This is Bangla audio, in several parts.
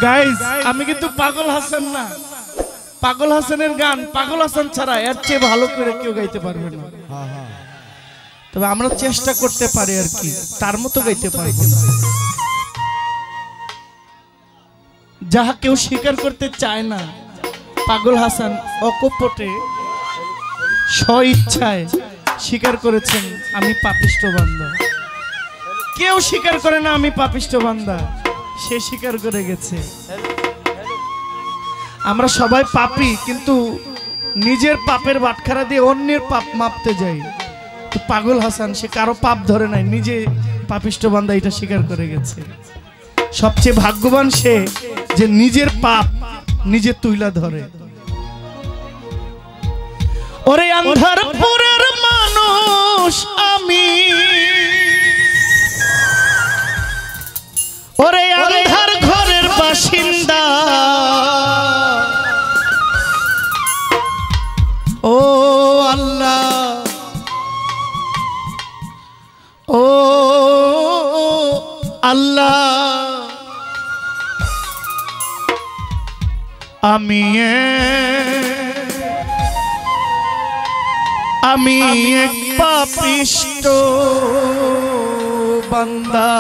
গাইস আমি কিন্তু পাগল হাসান না, পাগল হাসানের গান পাগল হাসান ছাড়া এর চেয়ে ভালো করে কেউ গাইতে পারবে না। তবে আমরা চেষ্টা করতে পারি আর কি, তার মতো গাইতে পারবো না। যাহা কেউ স্বীকার করতে চায় না, পাগল হাসান অকপটে স্বইচ্ছায় স্বীকার করেছেন আমি পাপিষ্ঠ বান্দা। কেউ স্বীকার করে না আমি পাপিষ্ঠ বান্দা, সে স্বীকার করে গেছে। আমরা সবাই পাপী, কিন্তু নিজের পাপের বাটখারা দিয়ে অন্যের পাপ মাপতে যাই। তো পাগল হাসান সে কারো পাপ ধরে নাই, নিজে পাপিষ্ঠ বান্দা এটা স্বীকার করে গেছে। সবচেয়ে ভাগ্যবান সে যে নিজের পাপ নিজে তুইলা ধরে। ওরে আন্ধারপুরের মানুষ আমি, ওরে আন্ধার ঘরের বাসিন্দা, ও আল্লাহ ও আল্লাহ আমি এক পাপিষ্ঠ বান্দা।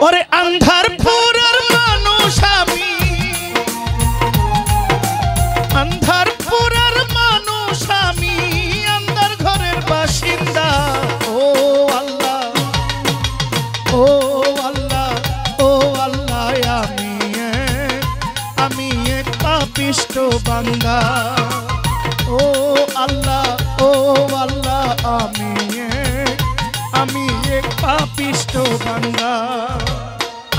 ওরে আন্ধারপুরের মানুষ আমি, আন্ধারপুরের মানুষ আমি, আন্ধার ঘরের বাসিন্দা। ও আল্লাহ ও আল্লাহ ও আল্লাহ আমি এক পাপিষ্ঠ বান্দা। ও আল্লাহ ও আল্লাহ আমি এক পাপিষ্ঠ বান্দা।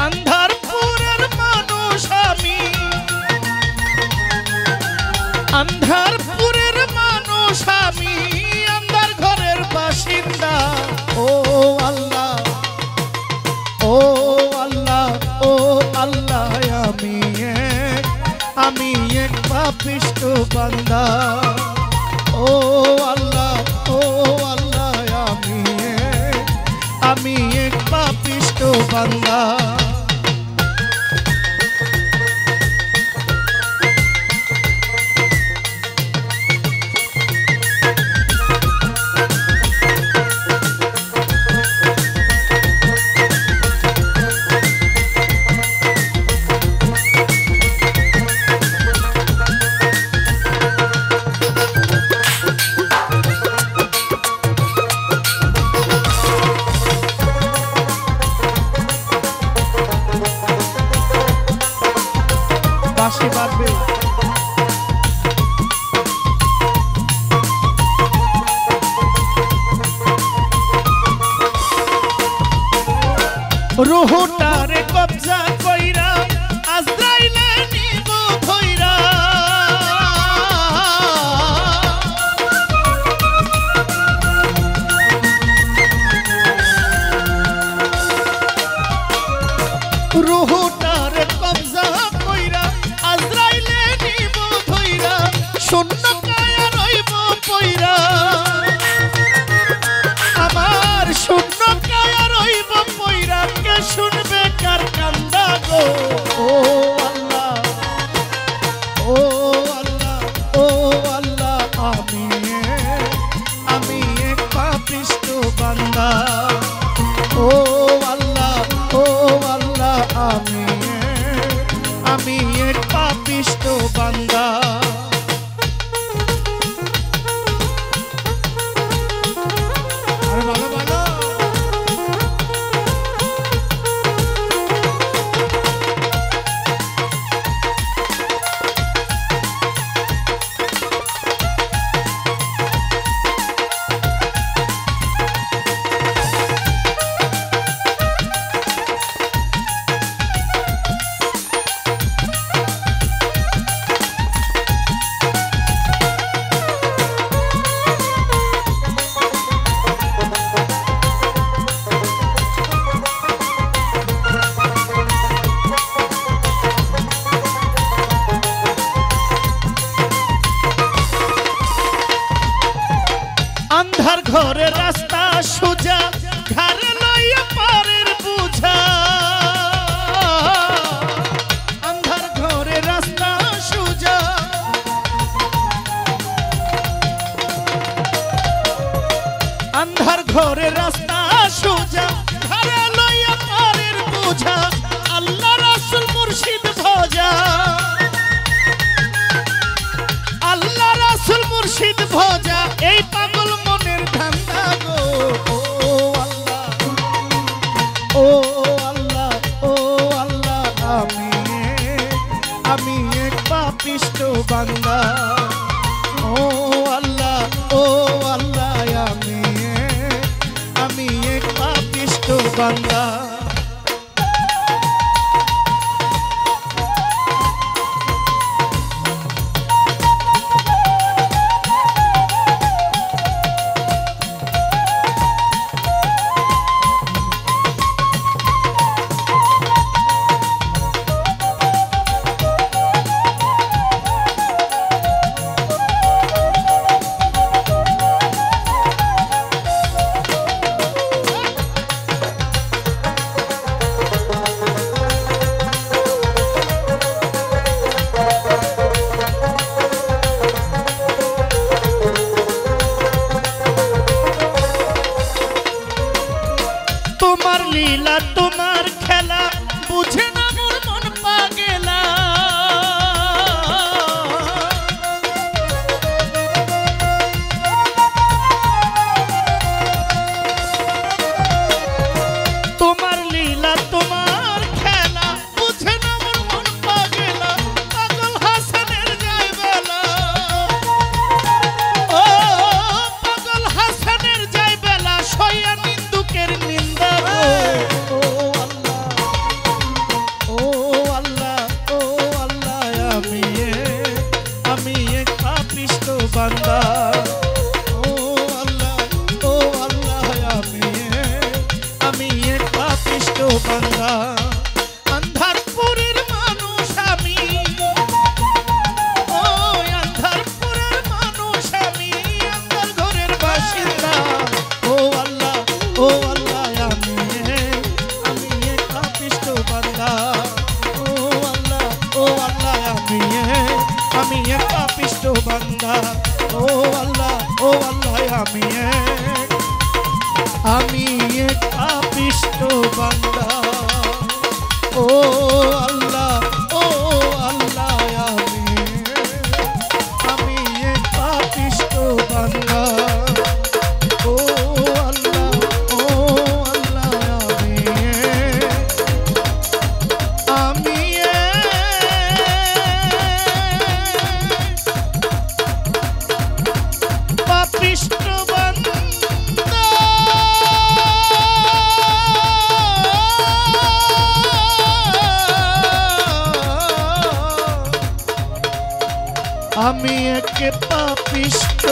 আন্ধারপুরের মানুষ আমি, আন্ধারপুরের মানুষ আমি, আন্ধার ঘরের বাসিন্দা। ও আল্লাহ ও আল্লাহ ও আল্লাহ আমি এক পাপিষ্ঠ বান্দা। ও আল্লাহ ও আল্লাহ আমি এক পাপিষ্ঠ বান্দা। রুহটারে কবজা কইরা আজরাইলে নিব ধইরা। রুহটারে কবজা কইরা আজরাইলে নিব ধইরা, শূন্য কায়া রইব পইরা। আমার শূন্য কায়া রইব পইরা, কে শুনবে কার কান্দা গো। ও আল্লাহ ও আল্লাহ ও আল্লাহ আমি এক পাপিষ্ঠ বান্দা। ও আল্লাহ ও আল্লাহ আমি এক পাপিষ্ঠ বান্দা। ঘরে রাস্তা সোজা ঘরে লইয়া বান্দা। তোমার লীলা তোমার খেলা বুঝে না মোর মন পাগেলা। তোমার লীলা তোমার খেলা বুঝে না মোর মন পাগেলা। পাগল হাসানের যায় বেলা, ও পাগল হাসানের যায় বেলা, সইয়া নিন্দুকের নিন্দা। বান্দা ও আল্লাহ, ও আল্লাহ, আমি এক পাপিষ্ঠ বান্দা। আন্ধারপুরের মানুষ আমি, ও আন্ধারপুরের মানুষ আমি, আন্ধার ঘরের বাসিন্দা। ও আল্লাহ, ও আল্লাহ, আমি এক পাপিষ্ঠ বান্দা। ও আল্লাহ, ও আল্লাহ, আমি এক পাপিষ্ঠ বান্দা। ও আল্লাহ, ও আল্লাহ, আমি এক পাপিষ্ঠ বান্দা। ও আল্লাহ, ও আল্লাহ, আমি এক পাপিষ্ঠ বান্দা। ও আল্লাহ, ও আল্লাহ, আমি পাপিষ্ঠ বান্দা। আমি এক পাপিষ্ঠ